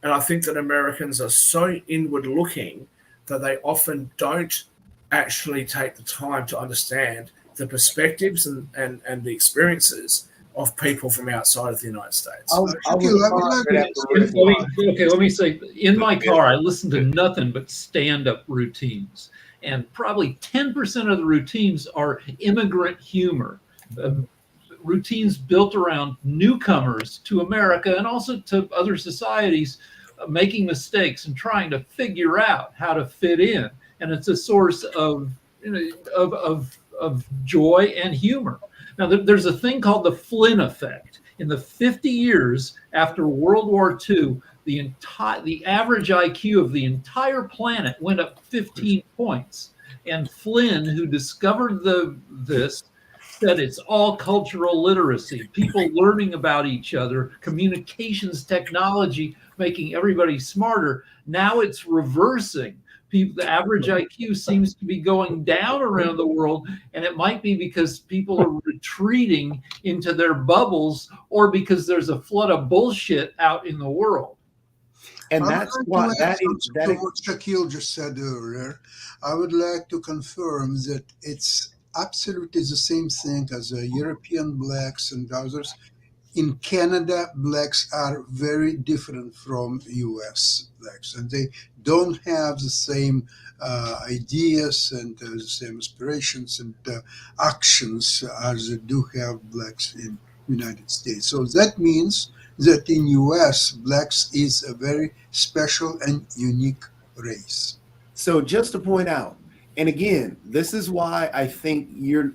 And I think that Americans are so inward looking that they often don't actually take the time to understand the perspectives and the experiences of people from outside of the United States. Let me say, in my car, I listen to nothing but stand-up routines. And probably 10% of the routines are immigrant humor. Routines built around newcomers to America and also to other societies making mistakes and trying to figure out how to fit in. And it's a source of joy and humor. Now, there's a thing called the Flynn effect. In the 50 years after World War II, the average IQ of the entire planet went up 15 points. And Flynn, who discovered this, said it's all cultural literacy, people learning about each other, communications technology, making everybody smarter. Now it's reversing. the average IQ seems to be going down around the world, and it might be because people are retreating into their bubbles, or because there's a flood of bullshit out in the world. And I would that's like why to that add is something that to is, what Shaquille just said earlier. I would like to confirm that it's absolutely the same thing as European blacks and others. In Canada, blacks are very different from US blacks, and they don't have the same ideas and the same aspirations and actions as they do have blacks in United States. So that means that in US, blacks is a very special and unique race. so just to point out, and again, this is why I think you're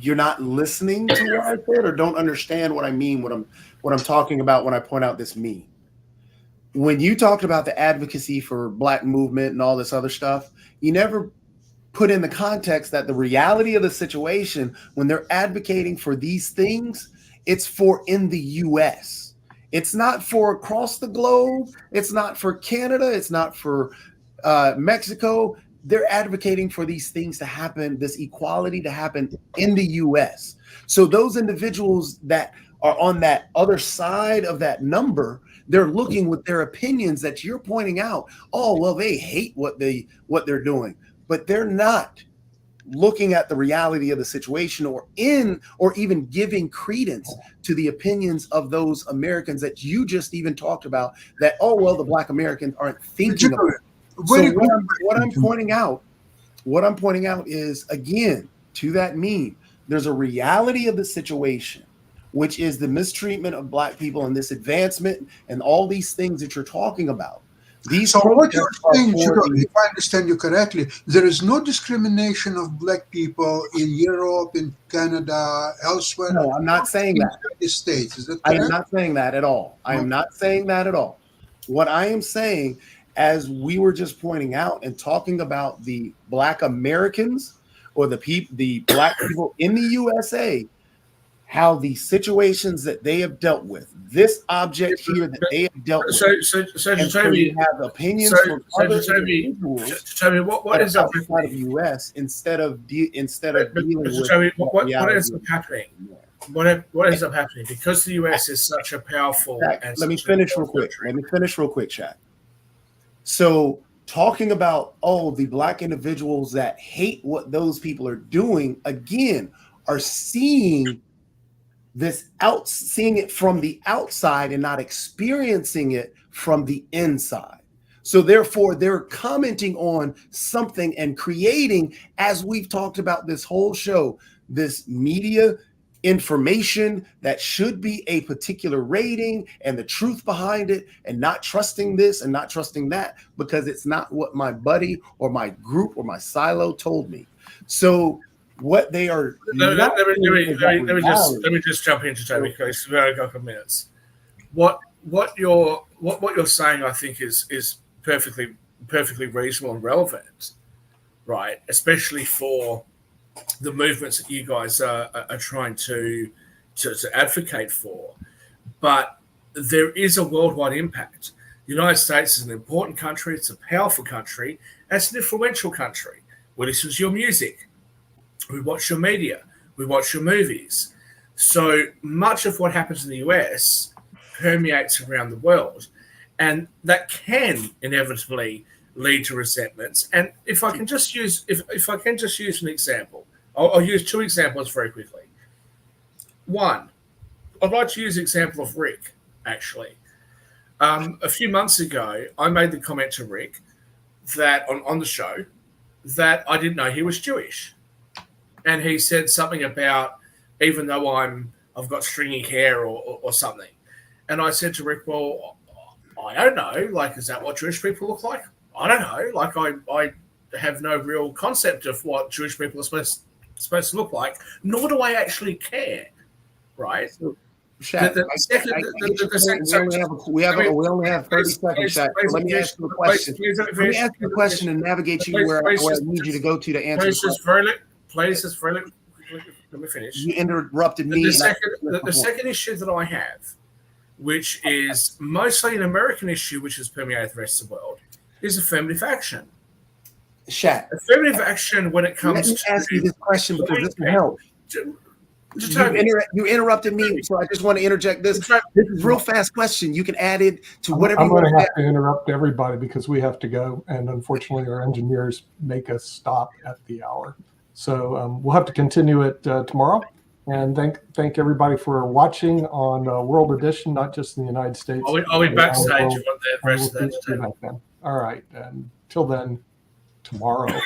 not listening to what I said, or don't understand what I mean, what I'm talking about when I point out this meme. When you talked about the advocacy for Black movement and all this other stuff, you never put in the context that the reality of the situation, when they're advocating for these things, it's for in the US. It's not for across the globe. It's not for Canada. It's not for Mexico. They're advocating for these things to happen, this equality to happen in the US. So those individuals that are on that other side of that number, they're looking with their opinions that you're pointing out. Oh, well, they hate what they're doing, but they're not looking at the reality of the situation, or even giving credence to the opinions of those Americans that you just even talked about, that, oh, well, the Black Americans aren't thinking about it. So what I'm pointing out is, again, to that meme, there's a reality of the situation, which is the mistreatment of Black people and this advancement and all these things that you're talking about. So what you're saying, if I understand you correctly, there is no discrimination of Black people in Europe, in Canada, elsewhere. No, I'm not saying that. In the States, is that I correct? am not saying that at all. I am not saying that at all. What I am saying, as we were just pointing out and talking about the Black Americans, or the Black people in the USA, how the situations that they have dealt with, this object here that they have dealt with. So you have opinions from other individuals. Tell me what is up outside of the U.S. instead of dealing with. Tell me what ends up happening. What ends up happening, because the U.S. is such a powerful. Let me finish real quick, Shaq. So talking about, the Black individuals that hate what those people are doing, again, are seeing it from the outside and not experiencing it from the inside. So therefore, they're commenting on something and creating, as we've talked about this whole show, this media information that should be a particular rating and the truth behind it, and not trusting this and not trusting that because it's not what my buddy or my group or my silo told me. So what they are let me just jump into Toby, because we've got a couple of minutes. What you're saying, I think, is perfectly reasonable and relevant, right? Especially for the movements that you guys are trying to advocate for. But there is a worldwide impact. The United States is an important country. It's a powerful country. And it's an influential country. We listen to your music. We watch your media. We watch your movies. So much of what happens in the US permeates around the world. And that can inevitably lead to resentments. And if I can just use an example, I'll use two examples very quickly. One, I'd like to use the example of Rick, actually. A few months ago, I made the comment to Rick that on the show that I didn't know he was Jewish. And he said something about, even though I've got stringy hair or something. And I said to Rick, well, I don't know. Like, is that what Jewish people look like? I don't know. Like, I have no real concept of what Jewish people are supposed to look like, nor do I actually care. Right? So, Shaq, we only have 30 seconds, Shaq. So let me ask you a question. Let me ask you a question and navigate you where I need you to go to answer the question. Let me finish. You interrupted me. The second issue that I have, which is mostly an American issue, which has permeated the rest of the world, is affirmative action. Shat. Affirmative action when it Let comes me to ask you this question because this will help. Jacoby, You interrupted me, so I just want to interject this. This is real fast question. You can add it to whatever I'm you going want to to have to interrupt everybody because we have to go, and unfortunately, our engineers make us stop at the hour. So we'll have to continue it tomorrow. And thank everybody for watching on World Edition, not just in the United States. I'll be backstage And on the we'll rest of that see you today. back then. All right. And till then, tomorrow.